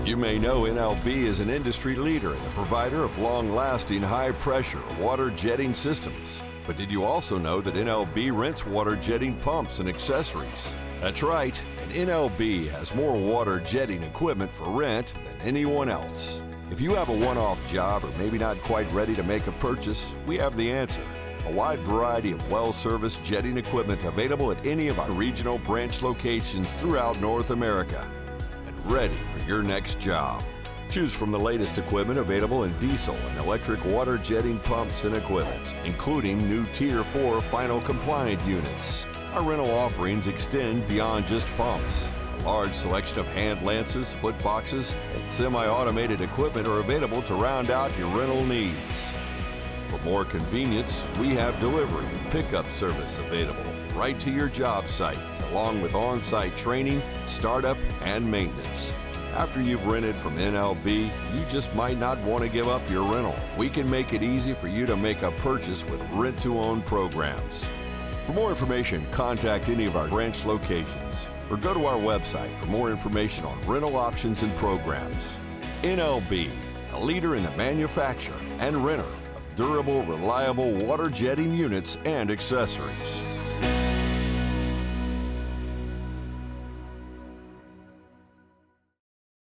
You may know NLB is an industry leader and a provider of long-lasting, high-pressure water jetting systems. But did you also know that NLB rents water jetting pumps and accessories? That's right, and NLB has more water jetting equipment for rent than anyone else. If you have a one-off job or maybe not quite ready to make a purchase, we have the answer. A wide variety of well-serviced jetting equipment available at any of our regional branch locations throughout North America. Ready for your next job. Choose from the latest equipment available in diesel and electric water jetting pumps and equipment, including new Tier 4 final compliant units. Our rental offerings extend beyond just pumps. A large selection of hand lances, foot boxes, and semi-automated equipment are available to round out your rental needs. For more convenience, we have delivery and pickup service available right to your job site, along with on-site training, startup, and maintenance. After you've rented from NLB, you just might not want to give up your rental. We can make it easy for you to make a purchase with rent-to-own programs. For more information, contact any of our branch locations or go to our website for more information on rental options and programs. NLB, a leader in the manufacture and renter of durable, reliable water jetting units and accessories.